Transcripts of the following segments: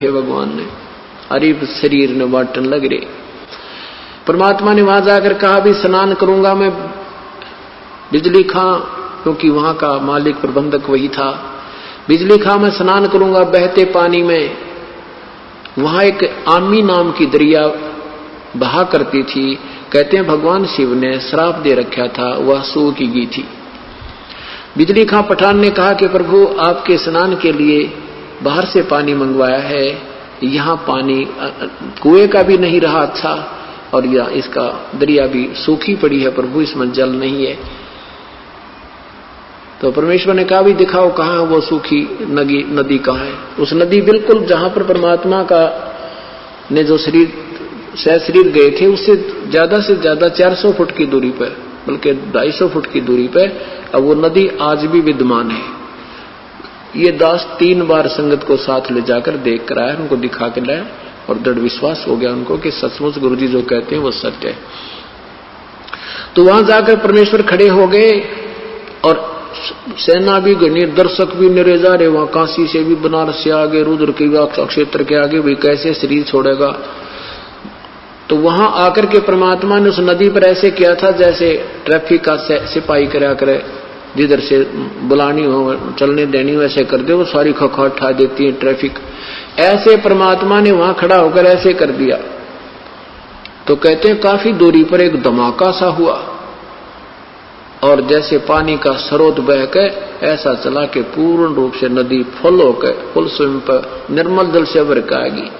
हे भगवान ने अरीब शरीर ने बांटन लग रहे। परमात्मा ने वहां जाकर कहा भी स्नान करूंगा मैं बिजली खां, क्योंकि वहां का मालिक प्रबंधक वही था। बिजली खां मैं स्नान करूंगा बहते पानी में। वहां एक आमी नाम की दरिया बहा करती थी। कहते हैं भगवान शिव ने श्राप दे रखा था, वह सूख की गई थी। बिजली खां पठान ने कहा कि प्रभु आपके स्नान के लिए बाहर से पानी मंगवाया है, यहाँ पानी कुएं का भी नहीं रहा अच्छा, और यह इसका दरिया भी सूखी पड़ी है प्रभु, इसमें जल नहीं है। तो परमेश्वर ने कहा भी दिखाओ कहाँ वो सूखी नदी कहाँ है। उस नदी बिल्कुल जहां पर परमात्मा का ने जो शरीर गए थे उससे से ज्यादा 400 फुट की दूरी पर, बल्कि 250 फुट की दूरी पर अब वो नदी आज भी विद्यमान है। ये दास 3 बार संगत को साथ ले जाकर देख कर आया, उनको दिखा के लाया और दृढ़ विश्वास हो गया उनको कि सचमुच गुरुजी जो कहते हैं वो सत्य है। तो वहां जाकर परमेश्वर खड़े हो गए और सेना भी गणी, दर्शक भी निरे जा रहे। वहां काशी से भी, बनारस से आगे, रुद्र के क्षेत्र के आगे भी कैसे शरीर छोड़ेगा। तो वहां आकर के परमात्मा ने उस नदी पर ऐसे किया था जैसे ट्रैफिक का सिपाही करा करे, जिधर से बुलानी हो चलने देनी हो ऐसे कर दे, वो सारी खखाट उठा देती है ट्रैफिक। ऐसे परमात्मा ने वहां खड़ा होकर ऐसे कर दिया। तो कहते हैं काफी दूरी पर एक धमाका सा हुआ और जैसे पानी का स्रोत बह के ऐसा चला कि पूर्ण रूप से नदी फुल होकर फुल स्वयं पर निर्मल जल से भर के आएगी।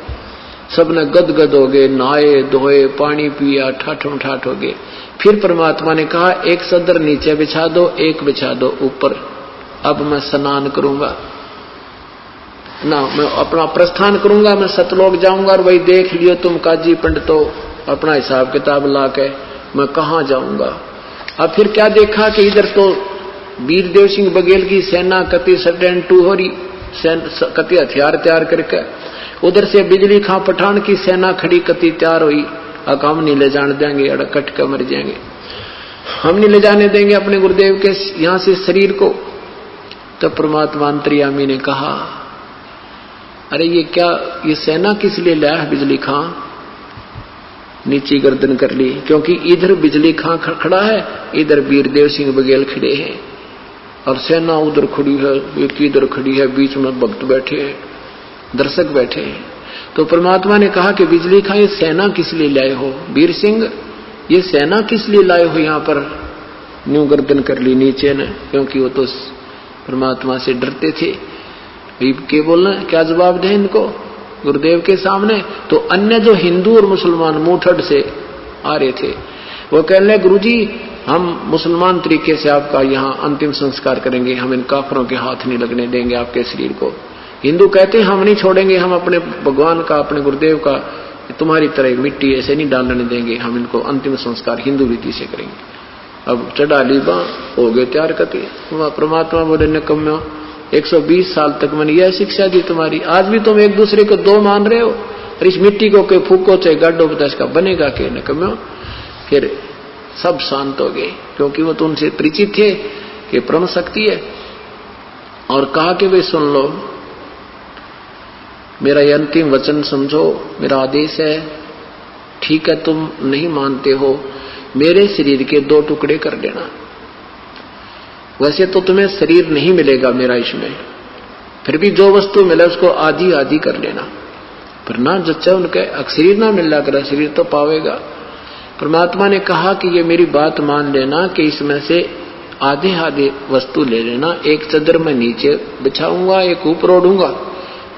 सबने गदगद हो गए, नहाए धोए, पानी पिया, ठाठम ठाठ हो गए। फिर परमात्मा ने कहा एक सदर नीचे बिछा दो, एक बिछा दो ऊपर, अब मैं स्नान करूंगा ना, मैं अपना प्रस्थान करूंगा, मैं सतलोक जाऊंगा। और वही देख लियो तुम काजी पंडितो अपना हिसाब किताब ला के मैं कहां जाऊंगा। अब फिर क्या देखा कि इधर तो वीरदेव सिंह बघेल की सेना कति सडेन टू हो रही, कति हथियार तैयार करके, उधर से बिजली खां पठान की सेना खड़ी कति तैयार हुई। अब हम नहीं ले जाने देंगे, अड़कट कर मर जाएंगे, हम नहीं ले जाने देंगे अपने गुरुदेव के यहां से शरीर को। तो परमात्मा अंतर्यामी ने कहा अरे ये क्या, ये सेना किस लिए लाया है बिजली खां। नीची गर्दन कर ली, क्योंकि इधर बिजली खां खड़ा है, इधर वीरदेव सिंह बघेल खड़े हैं और सेना उधर खड़ी है, एक इधर खड़ी है, बीच में भक्त बैठे हैं, दर्शक बैठे हैं। तो परमात्मा ने कहा कि बिजली खां ये सेना किस लिए लाए हो, वीर सिंह ये सेना किस लिए लाए हो यहाँ पर। न्यू गर्दन कर ली नीचे ने, क्योंकि वो तो परमात्मा से डरते थे। क्या बोलना, क्या जवाब दें इनको गुरुदेव के सामने। तो अन्य जो हिंदू और मुसलमान मुठड़ से आ रहे थे वो कह रहे गुरुजी हम मुसलमान तरीके से आपका यहाँ अंतिम संस्कार करेंगे, हम इन काफरों के हाथ नहीं लगने देंगे आपके शरीर को। हिंदू कहते हैं हम नहीं छोड़ेंगे, हम अपने भगवान का, अपने गुरुदेव का तुम्हारी तरह मिट्टी ऐसे नहीं डालने देंगे, हम इनको अंतिम संस्कार हिंदू रीति से करेंगे। अब चढ़ा ली बां हो गए तैयार करते। परमात्मा बोले निकम्मो 120 साल तक मैंने यह शिक्षा दी तुम्हारी, आज भी तुम एक दूसरे को दो मान रहे हो, और इस मिट्टी को कोई फूको चाहे गाड़ो बता इसका बनेगा के निकम्मो। फिर सब शांत हो गए, क्योंकि वो तो उनसे परिचित थे कि परम शक्ति है। और कहा कि वे सुन लो मेरा ये अंतिम वचन समझो, मेरा आदेश है, ठीक है तुम नहीं मानते हो, मेरे शरीर के 2 टुकड़े कर देना। वैसे तो तुम्हें शरीर नहीं मिलेगा मेरा इसमें, फिर भी जो वस्तु मिले उसको आधी आधी कर लेना, पर ना जच्चा उनके शरीर ना मिल रहा करा, शरीर तो पावेगा। परमात्मा ने कहा कि ये मेरी बात मान लेना कि इसमें से आधे आधे वस्तु ले लेना, एक चदर में नीचे बिछाऊंगा, एक ऊपर ओढ़ूंगा,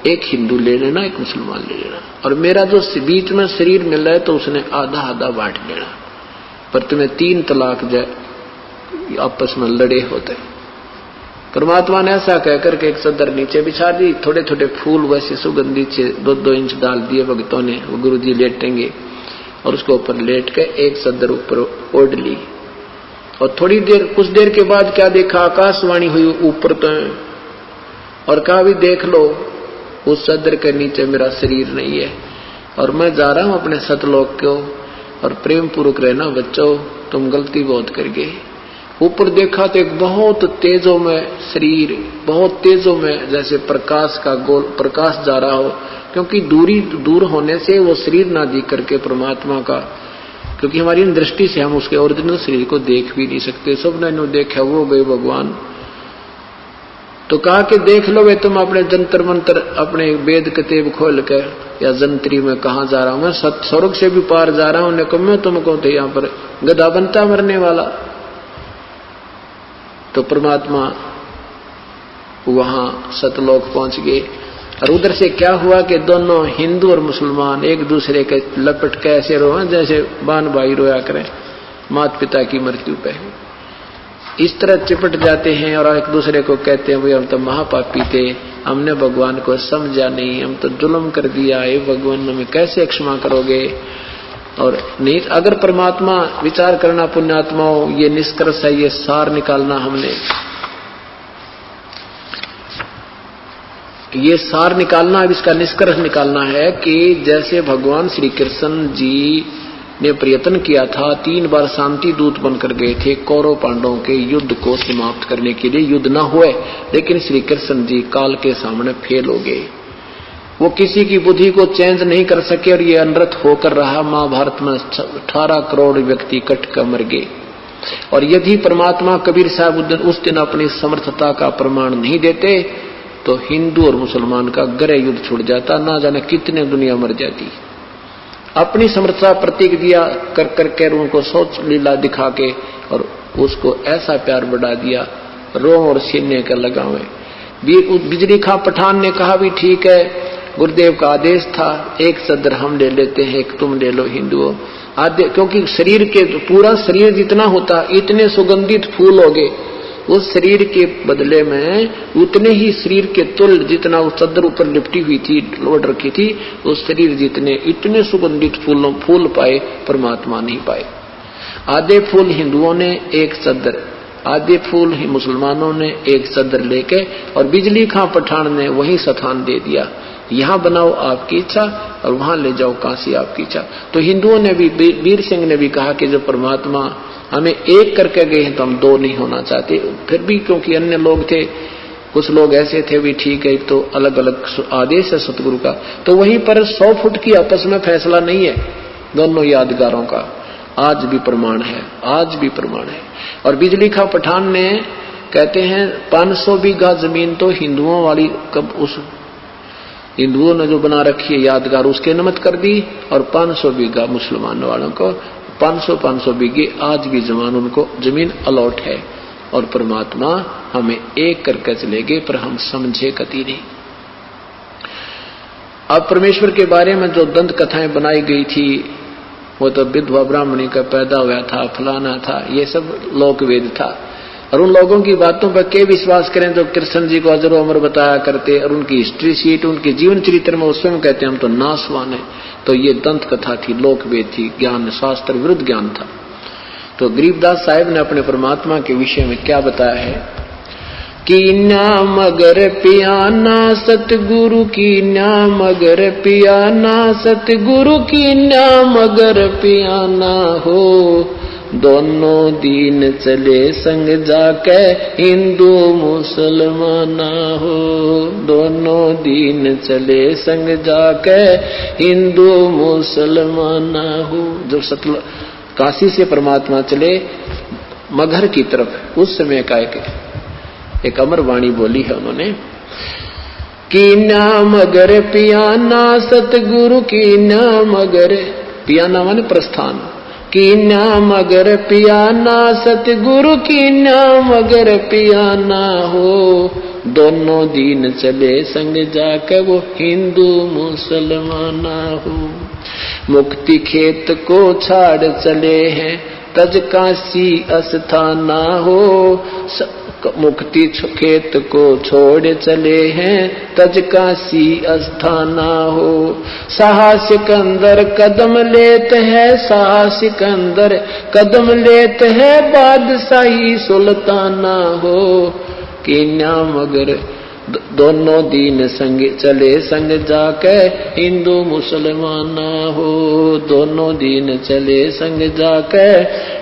एक हिंदू ले लेना, एक मुसलमान ले लेना, और मेरा जो बीच में शरीर मिल रहा है तो उसने आधा आधा बांट लेना, पर तुम्हें 3 तलाक जाए आपस में लड़े होते। परमात्मा ने ऐसा कहकर के एक चदर नीचे बिछा दी, थोड़े थोड़े फूल वैसे सुगंधित से 2-2 इंच डाल दिए भक्तों ने, वो गुरुजी लेटेंगे और उसके ऊपर लेट के एक चदर ऊपर ओढ़ ली। और थोड़ी देर, कुछ देर के बाद क्या देखा, आकाशवाणी हुई ऊपर तो, और कहा भी देख लो उस चदर के नीचे मेरा शरीर नहीं है और मैं जा रहा हूं अपने सतलोक को, और प्रेम पूर्वक रहना बच्चों, तुम गलती बहुत कर गए। ऊपर देखा तो एक बहुत तेजों में शरीर, बहुत तेजों में जैसे प्रकाश का गोल प्रकाश जा रहा हो, क्योंकि दूर होने से वो शरीर ना दिख करके परमात्मा का, क्योंकि हमारी दृष्टि से हम उसके ओरिजिनल शरीर को देख भी नहीं सकते। सबने नो देखा वो गए भगवान। तो कहा कि देख लो वे तुम अपने जंतर मंत्र, अपने वेद कतेब खोल के या जंत्री में कहा जा रहा हूं, मैं स्वर्ग से भी पार जा रहा हूं। उन्हें कहा मैं तुमको तो यहाँ पर गधा बनता मरने वाला। तो परमात्मा वहां सतलोक पहुंच गए। और उधर से क्या हुआ कि दोनों हिंदू और मुसलमान एक दूसरे के लपट के ऐसे रोए जैसे बान भाई रोया करें माता पिता की मृत्यु पे। इस तरह चिपट जाते हैं और एक दूसरे को कहते हैं भाई हम तो महापापी थे, हमने भगवान को समझा नहीं, हम तो जुल्म कर दिया, ये भगवान हमें कैसे क्षमा करोगे। और नहीं, अगर परमात्मा विचार करना पुण्यात्माओं, ये निष्कर्ष है, ये सार निकालना हमने, ये सार निकालना, अब इसका निष्कर्ष निकालना है कि जैसे भगवान श्री कृष्ण जी ने प्रयत्न किया था, 3 बार शांति दूत बनकर गए थे कौरव पांडवों के युद्ध को समाप्त करने के लिए, युद्ध न हुए, लेकिन श्री कृष्ण जी काल के सामने फेल हो गए। वो किसी की बुद्धि को चेंज नहीं कर सके और ये अनर्थ होकर रहा। महाभारत में 18 करोड़ व्यक्ति कट कर मर गए। और यदि परमात्मा कबीर साहब उस दिन अपनी समर्थता का प्रमाण नहीं देते तो हिंदू और मुसलमान का गहरा युद्ध छूट जाता, ना जाने कितने दुनिया मर जाती। अपनी समर्थता प्रतीक दिया कर करके उनको सोच लीला दिखा के और उसको ऐसा प्यार बढ़ा दिया, रोम और सीने का लगावे। बिजली खां पठान ने कहा भी ठीक है, गुरुदेव का आदेश था, एक सदर हम ले लेते हैं, एक तुम ले लो हिंदुओं। आदे क्योंकि शरीर के पूरा शरीर जितना होता, इतने सुगंधित फूल हो गए, उस शरीर के बदले में उतने ही शरीर के तुल्य जितना उस चद्दर ऊपर लिपटी हुई थी, लोड रखी थी, उस शरीर जितने इतने सुगंधित फूल पाए परमात्मा नहीं पाए। आधे फूल हिंदुओं ने एक चद्दर, आधे फूल ही मुसलमानों ने एक चद्दर लेके, और बिजली खां पठान ने वही स्थान दे दिया, यहां बनाओ आपकी इच्छा और वहां ले जाओ काशी आपकी इच्छा। तो हिंदुओं ने भी, वीर सिंह ने भी कहा कि जब परमात्मा हमें एक करके गए हैं तो हम 2 नहीं होना चाहते। फिर भी क्योंकि अन्य लोग थे, कुछ लोग ऐसे थे भी ठीक है, तो अलग अलग आदेश है सतगुरु का, तो वहीं पर 100 फुट की आपस में फैसला नहीं है दोनों यादगारों का। आज भी प्रमाण है, आज भी प्रमाण है। और बिजली खां पठान ने कहते हैं 500 बीघा जमीन तो हिंदुओं वाली, कब उस हिंदुओं ने जो बना रखी है यादगार, उसके नमत कर दी, और 500 बीघा मुसलमान वालों को, 500 बीघे आज भी जमान उनको जमीन अलॉट है। और परमात्मा हमें एक करके चलेगे, पर हम समझे कति नहीं। अब परमेश्वर के बारे में जो दंत कथाएं बनाई गई थी, वो तो विधवा ब्राह्मणी का पैदा हुआ था, फलाना था, ये सब लोकवेद था। और उन लोगों की बातों पर के विश्वास करें जो कृष्ण जी को अजर अमर बताया करते, और उनकी हिस्ट्री शीट, उनके जीवन चरित्र में उसमें कहते हैं हम तो नासवान है। तो ये दंत कथा थी, लोकवेद थी, ज्ञान शास्त्र विरुद्ध ज्ञान था। तो गरीबदास साहिब ने अपने परमात्मा के विषय में क्या बताया है कि नाम अगर पियाना सतगुरु की, नाम अगर पियाना सतगुरु की, नाम अगर पियाना हो, दोनों दीन चले संग जाके हिंदू मुसलमाना हो, दोनों दीन चले संग जाके हिंदू मुसलमाना हो। जब काशी से परमात्मा चले मगहर की तरफ, उस समय का एक अमर वाणी बोली है उन्होंने कि नाम अगर पियाना सतगुरु की, नाम अगर पियाना माने प्रस्थान, कि नाम अगर पियाना सतगुरु की, नाम अगर पियाना हो, दोनों दीन चले संग जाकर वो हिंदू मुसलमाना हो। मुक्ति खेत को छाड़ चले हैं तज काशी अस्थाना हो, मुक्ति खेत को छोड़ चले हैं तज काशी अस्थाना हो। साहसिक अंदर कदम लेत है, साहसिक अंदर कदम लेत है, बादशाही सुल्ताना हो, कि नाम अगर दोनों दीन संग चले संग जाके हिंदू मुसलमान हो। दोनों दीन चले संग जाके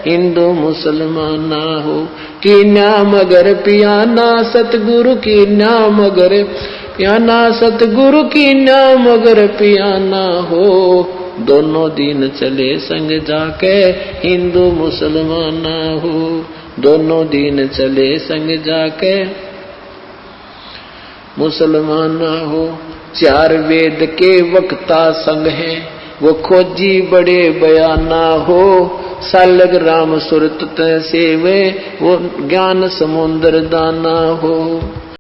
हिंदू मुसलमान हो। कीन्या मगर पियाना सतगुरु कीन्या मगर पियाना सतगुरु कीन्या मगर पियाना हो। दोनों दीन चले संग जाके हिंदू मुसलमान हो। दोनों दीन चले संग जाके मुसलमान हो। चार वेद के वक्ता संग हैं वो खोजी बड़े बयाना हो। सालग राम सुरत सेवे वो ज्ञान समुद्र दाना हो।